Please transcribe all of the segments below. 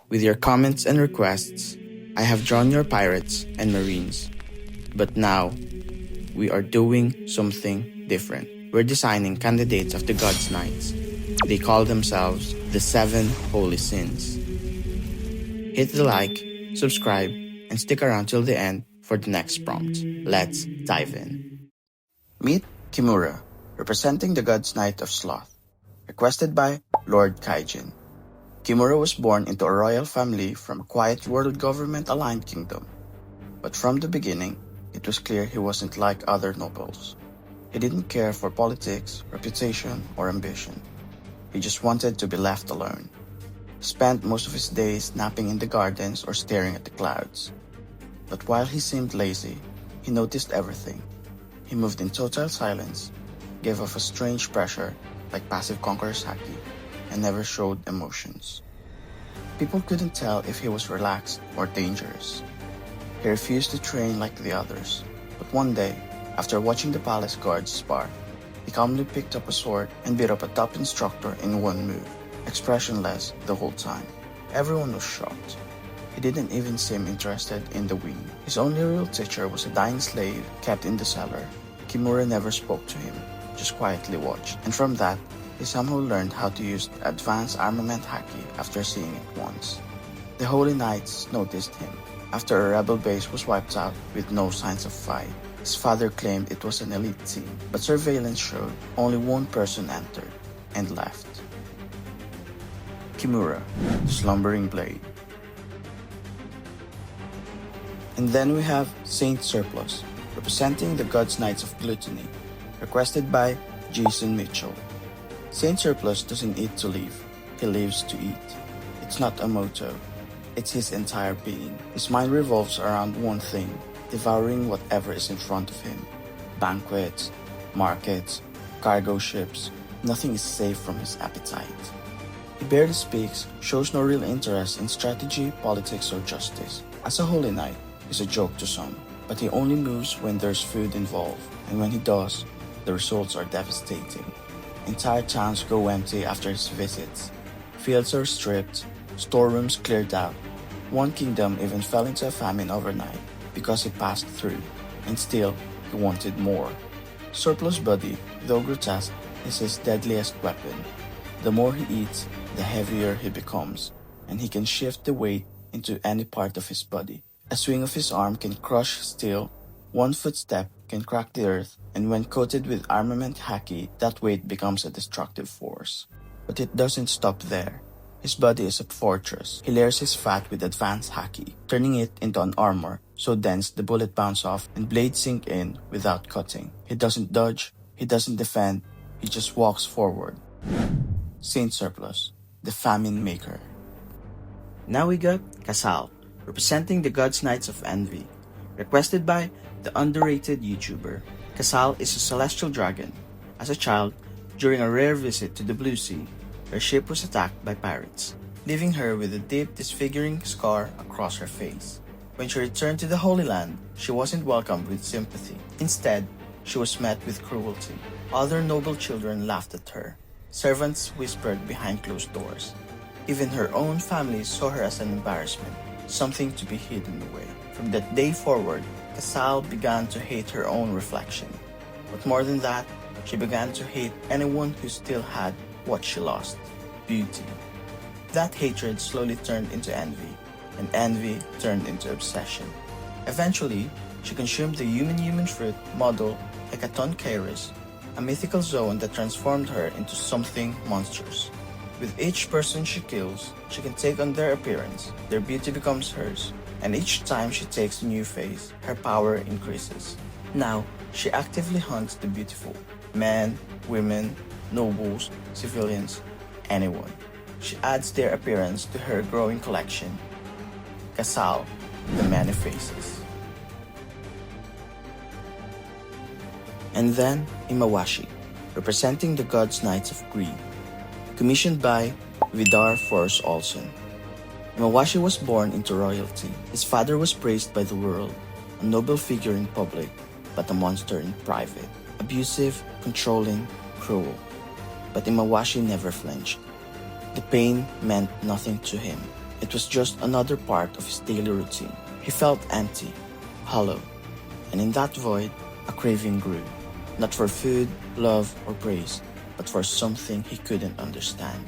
With your comments and requests, I have drawn your pirates and marines. But now, we are doing something different. We're designing candidates of the God's Knights. They call themselves the Seven Holy Sins. Hit the like, subscribe, and stick around till the end for the next prompt. Let's dive in. Meet Kimura, representing the God's Knight of Sloth, requested by Lord Kaijin. Kimura was born into a royal family from a quiet world government-aligned kingdom. But from the beginning, it was clear he wasn't like other nobles. He didn't care for politics, reputation, or ambition. He just wanted to be left alone. He spent most of his days napping in the gardens or staring at the clouds. But while he seemed lazy, he noticed everything. He moved in total silence, gave off a strange pressure like passive conqueror's Haki, and never showed emotions. People couldn't tell if he was relaxed or dangerous. He refused to train like the others, but one day, after watching the palace guards spar, he calmly picked up a sword and beat up a top instructor in one move, expressionless the whole time. Everyone was shocked. He didn't even seem interested in the win. His only real teacher was a dying slave kept in the cellar. Kimura never spoke to him, just quietly watched, and from that, he somehow learned how to use the advanced armament Haki after seeing it once. The Holy Knights noticed him after a rebel base was wiped out with no signs of fight. His father claimed it was an elite team, but surveillance showed only one person entered and left. Kimura, the slumbering blade. And then we have Saint Surplus, representing the God's Knights of Gluttony, requested by Jason Mitchell. Saint Surplus doesn't eat to live, he lives to eat. It's not a motto, it's his entire being. His mind revolves around one thing, devouring whatever is in front of him. Banquets, markets, cargo ships, nothing is safe from his appetite. He barely speaks, shows no real interest in strategy, politics, or justice. As a Holy Knight, he's a joke to some, but he only moves when there's food involved, and when he does, the results are devastating. Entire towns go empty after his visits. Fields are stripped, storerooms cleared out. One kingdom even fell into a famine overnight because he passed through, and still he wanted more. Surplus body, though grotesque, is his deadliest weapon. The more he eats, the heavier he becomes, and he can shift the weight into any part of his body. A swing of his arm can crush steel, one footstep can crack the earth, and when coated with armament Haki, that weight becomes a destructive force. But it doesn't stop there. His body is a fortress. He layers his fat with advanced Haki, turning it into an armor so dense the bullet bounce off and blades sink in without cutting. He doesn't dodge, he doesn't defend, he just walks forward. Saint Surplus, the famine maker. Now we got Casal, representing the God's Knights of Envy, requested by the underrated YouTuber. Casal is a celestial dragon. As a child, during a rare visit to the Blue Sea, her ship was attacked by pirates, leaving her with a deep disfiguring scar across her face. When she returned to the Holy Land, she wasn't welcomed with sympathy. Instead, she was met with cruelty. Other noble children laughed at her. Servants whispered behind closed doors. Even her own family saw her as an embarrassment, something to be hidden away. From that day forward, Casal began to hate her own reflection. But more than that, she began to hate anyone who still had what she lost, beauty. That hatred slowly turned into envy, and envy turned into obsession. Eventually, she consumed the human fruit model Hecaton Kairos, a mythical zone that transformed her into something monstrous. With each person she kills, she can take on their appearance, their beauty becomes hers, and each time she takes a new face, her power increases. Now, she actively hunts the beautiful, men, women, nobles, civilians, anyone. She adds their appearance to her growing collection. Casal, the many faces. And then Immawashi, representing the God's Knights of Greed, commissioned by Vidar Force Olsen. Immawashi was born into royalty. His father was praised by the world, a noble figure in public, but a monster in private, abusive, controlling, cruel. But Immawashi never flinched. The pain meant nothing to him. It was just another part of his daily routine. He felt empty, hollow, and in that void, a craving grew. Not for food, love, or praise, but for something he couldn't understand.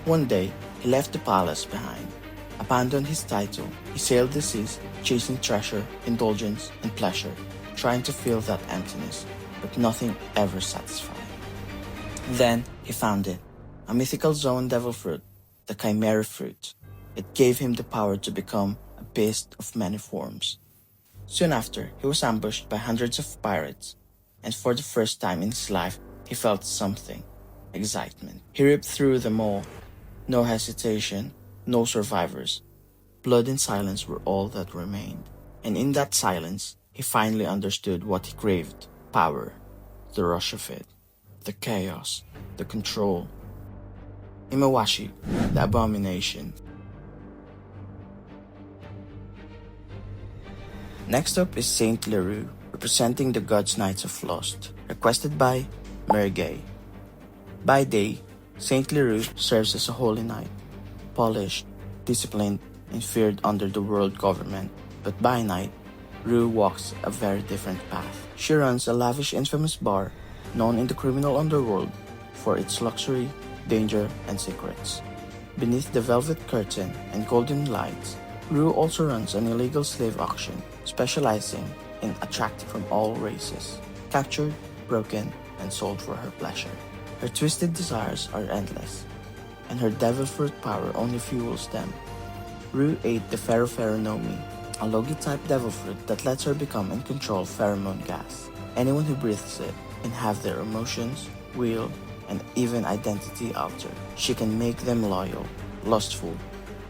One day, he left the palace behind, abandoned his title. He sailed the seas, chasing treasure, indulgence, and pleasure, trying to fill that emptiness, but nothing ever satisfied. Then, he found it, a mythical zone devil fruit, the Chimera fruit. It gave him the power to become a beast of many forms. Soon after, he was ambushed by hundreds of pirates, and for the first time in his life, he felt something, excitement. He ripped through them all, no hesitation, no survivors. Blood and silence were all that remained, and in that silence, he finally understood what he craved: power, the rush of it, the chaos, the control. Immawashi, the abomination. Next up is Saint Laru, representing the God's Knights of Sloth, requested by Mergay. By day, Saint Laru serves as a holy knight, polished, disciplined, and feared under the world government. But by night, Ru walks a very different path. She runs a lavish, infamous bar known in the criminal underworld for its luxury, danger, and secrets. Beneath the velvet curtain and golden lights, Ru also runs an illegal slave auction, specializing in attracting from all races, captured, broken, and sold for her pleasure. Her twisted desires are endless, and her devil fruit power only fuels them. Ru ate the Pheronomi, a Logi-type devil fruit that lets her become and control pheromone gas. Anyone who breathes it can have their emotions, will, and even identity altered. She can make them loyal, lustful,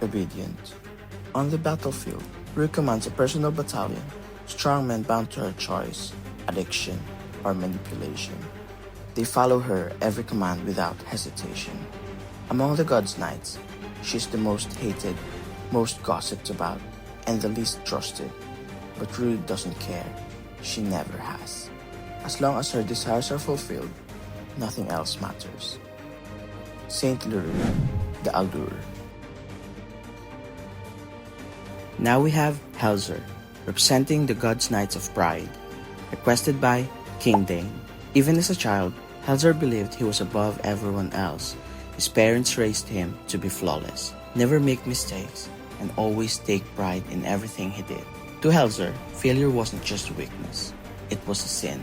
obedient. On the battlefield, Ru commands a personal battalion, strong men bound to her choice, addiction, or manipulation. They follow her every command without hesitation. Among the God's Knights, she's the most hated, most gossiped about, and the least trusted. But Ru doesn't care. She never has. As long as her desires are fulfilled, nothing else matters. Saint Laru, the Allure. Now we have Helzer, representing the God's Knights of Pride, requested by King Dane. Even as a child, Helzer believed he was above everyone else. His parents raised him to be flawless, never make mistakes, and always take pride in everything he did. To Helzer, failure wasn't just a weakness, it was a sin.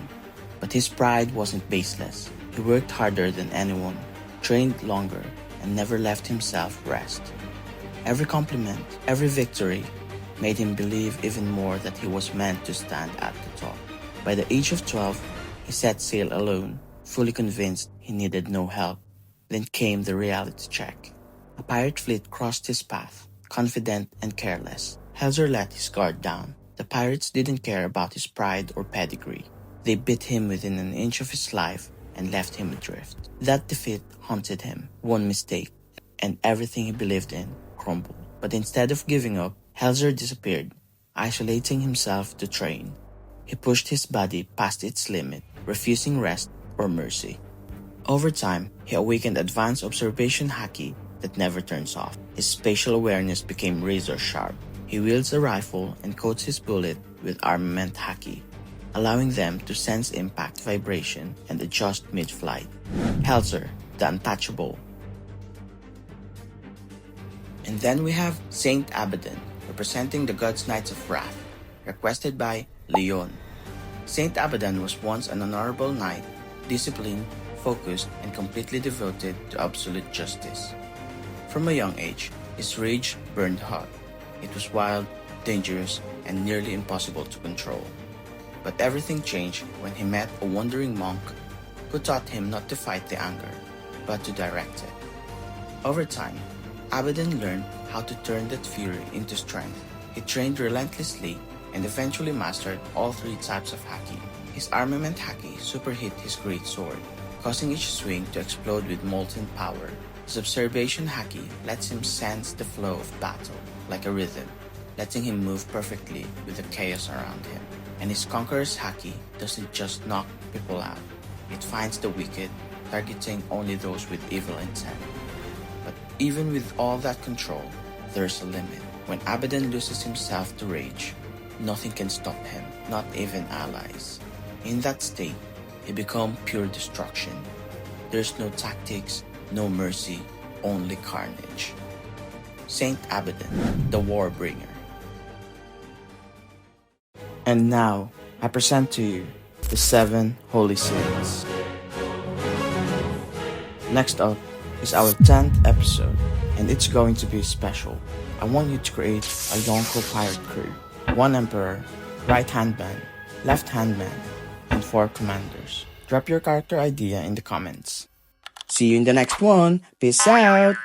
But his pride wasn't baseless. He worked harder than anyone, trained longer, and never left himself rest. Every compliment, every victory, made him believe even more that he was meant to stand at the top. By the age of 12, he set sail alone, fully convinced he needed no help. Then came the reality check. A pirate fleet crossed his path, confident and careless. Helzer let his guard down. The pirates didn't care about his pride or pedigree. They bit him within an inch of his life and left him adrift. That defeat haunted him. One mistake, and everything he believed in crumbled. But instead of giving up, Helzer disappeared, isolating himself to train. He pushed his body past its limit, refusing rest or mercy. Over time, he awakened advanced observation Haki that never turns off. His spatial awareness became razor sharp. He wields a rifle and coats his bullet with armament Haki, allowing them to sense impact vibration and adjust mid-flight. Helzer, the Untouchable. And then we have Saint Abdan, representing the God's Knights of Wrath, requested by Leon. Saint Abdan was once an honorable knight, disciplined, focused, and completely devoted to absolute justice. From a young age, his rage burned hot. It was wild, dangerous, and nearly impossible to control. But everything changed when he met a wandering monk who taught him not to fight the anger, but to direct it. Over time, Abdan learned how to turn that fury into strength. He trained relentlessly and eventually mastered all three types of Haki. His armament Haki superhit his great sword, causing each swing to explode with molten power. His observation Haki lets him sense the flow of battle like a rhythm, letting him move perfectly with the chaos around him. And his Conqueror's Haki doesn't just knock people out, it finds the wicked, targeting only those with evil intent. But even with all that control, there's a limit. When Abdan loses himself to rage, nothing can stop him, not even allies. In that state, he becomes pure destruction. There's no tactics, no mercy, only carnage. Saint Abdan, the Warbringer. And now, I present to you the 7 Holy Saints. Next up is our 10th episode, and it's going to be special. I want you to create a Yonko pirate crew. 1 Emperor, right hand man, left hand man, and 4 commanders. Drop your character idea in the comments. See you in the next one. Peace out!